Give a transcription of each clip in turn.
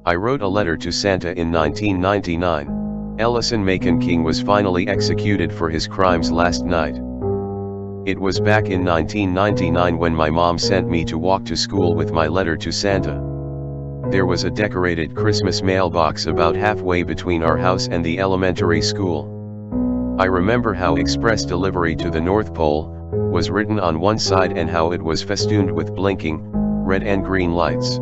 I wrote a letter to Santa in 1999. Ellison Macon King was finally executed for his crimes last night. It was back in 1999 when my mom sent me to walk to school with my letter to Santa. There was a decorated Christmas mailbox about halfway between our house and the elementary school. I remember how "Express Delivery to the North Pole" was written on one side and how it was festooned with blinking, red and green lights.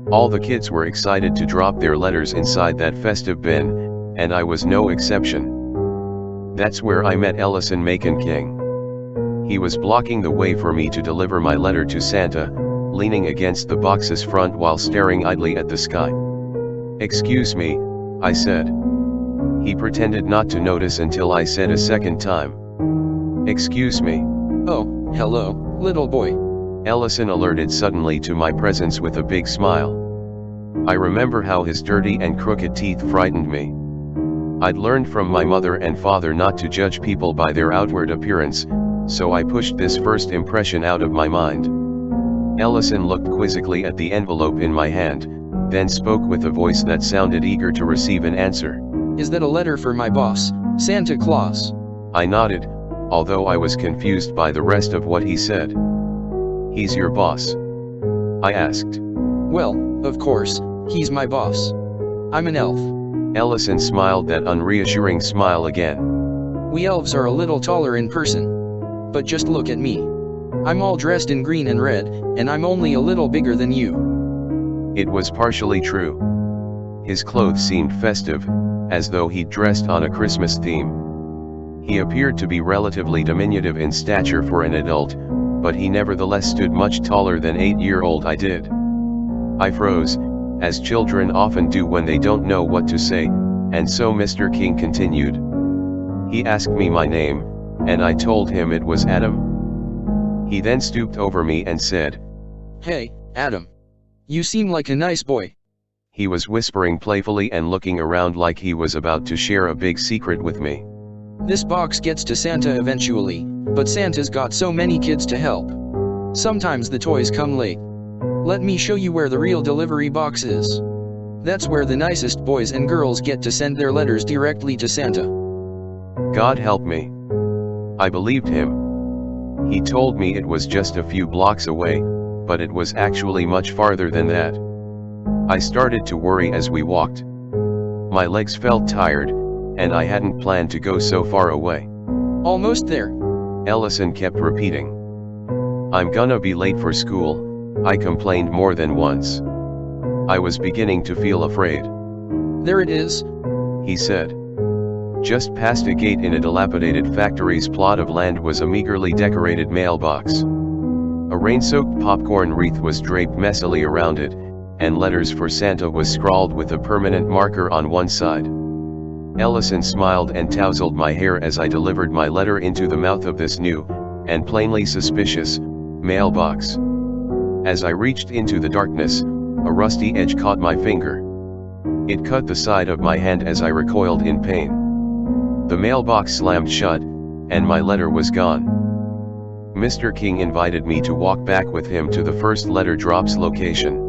All the kids were excited to drop their letters inside that festive bin, and I was no exception. That's where I met Ellison Macon King. He was blocking the way for me to deliver my letter to Santa, leaning against the box's front while staring idly at the sky. "Excuse me," I said. He pretended not to notice until I said a second time, "Excuse me." "Oh, hello, little boy." Ellison alerted suddenly to my presence with a big smile. I remember how his dirty and crooked teeth frightened me. I'd learned from my mother and father not to judge people by their outward appearance, so I pushed this first impression out of my mind. Ellison looked quizzically at the envelope in my hand, then spoke with a voice that sounded eager to receive an answer. "Is that a letter for my boss, Santa Claus?" I nodded, although I was confused by the rest of what he said. "He's your boss?" I asked. "Well, of course, he's my boss. I'm an elf." Ellison smiled that unreassuring smile again. "We elves are a little taller in person. But just look at me. I'm all dressed in green and red, and I'm only a little bigger than you." It was partially true. His clothes seemed festive, as though he'd dressed on a Christmas theme. He appeared to be relatively diminutive in stature for an adult, but he nevertheless stood much taller than 8-year-old I did. I froze, as children often do when they don't know what to say, and so Mr. King continued. He asked me my name, and I told him it was Adam. He then stooped over me and said, "Hey, Adam. You seem like a nice boy." He was whispering playfully and looking around like he was about to share a big secret with me. "This box gets to Santa eventually, but Santa's got so many kids to help. Sometimes the toys come late. Let me show you where the real delivery box is. That's where the nicest boys and girls get to send their letters directly to Santa." God help me. I believed him. He told me it was just a few blocks away, but it was actually much farther than that. I started to worry as we walked. My legs felt tired, and I hadn't planned to go so far away. "Almost there," Ellison kept repeating. "I'm gonna be late for school," I complained more than once. I was beginning to feel afraid. "There it is," he said. Just past a gate in a dilapidated factory's plot of land was a meagerly decorated mailbox. A rain-soaked popcorn wreath was draped messily around it, and "Letters for Santa" was scrawled with a permanent marker on one side. Ellison smiled and tousled my hair as I delivered my letter into the mouth of this new, and plainly suspicious, mailbox. As I reached into the darkness, a rusty edge caught my finger. It cut the side of my hand as I recoiled in pain. The mailbox slammed shut, and my letter was gone. Mr. King invited me to walk back with him to the first letter drop's location.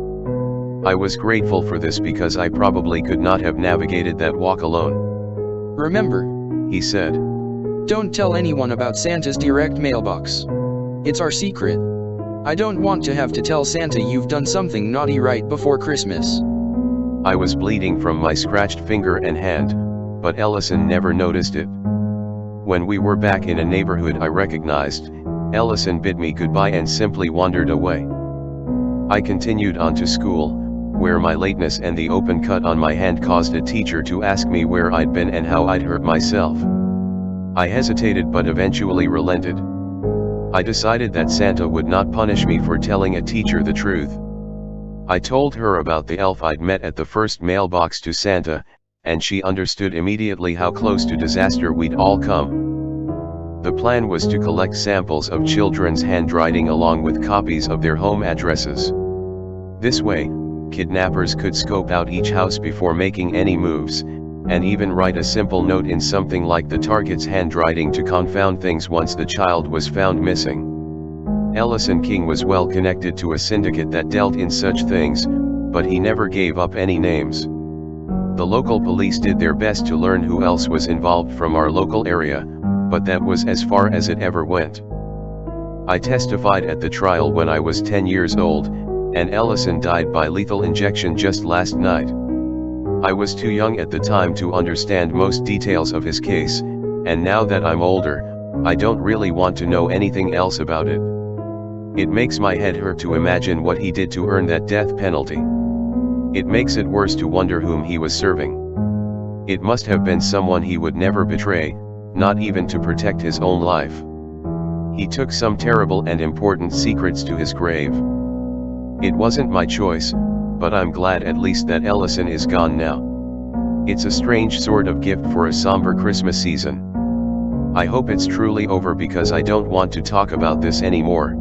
I was grateful for this because I probably could not have navigated that walk alone. "Remember," he said, "don't tell anyone about Santa's direct mailbox. It's our secret. I don't want to have to tell Santa you've done something naughty right before Christmas." I was bleeding from my scratched finger and hand, but Ellison never noticed it. When we were back in a neighborhood I recognized, Ellison bid me goodbye and simply wandered away. I continued on to school, where my lateness and the open cut on my hand caused a teacher to ask me where I'd been and how I'd hurt myself. I hesitated but eventually relented. I decided that Santa would not punish me for telling a teacher the truth. I told her about the elf I'd met at the first mailbox to Santa, and she understood immediately how close to disaster we'd all come. The plan was to collect samples of children's handwriting along with copies of their home addresses. This way, kidnappers could scope out each house before making any moves, and even write a simple note in something like the target's handwriting to confound things once the child was found missing. Ellison King was well connected to a syndicate that dealt in such things, but he never gave up any names. The local police did their best to learn who else was involved from our local area, but that was as far as it ever went. I testified at the trial when I was 10 years old, and Ellison died by lethal injection just last night. I was too young at the time to understand most details of his case, and now that I'm older, I don't really want to know anything else about it. It makes my head hurt to imagine what he did to earn that death penalty. It makes it worse to wonder whom he was serving. It must have been someone he would never betray, not even to protect his own life. He took some terrible and important secrets to his grave. It wasn't my choice, but I'm glad at least that Ellison is gone now. It's a strange sort of gift for a somber Christmas season. I hope it's truly over because I don't want to talk about this anymore.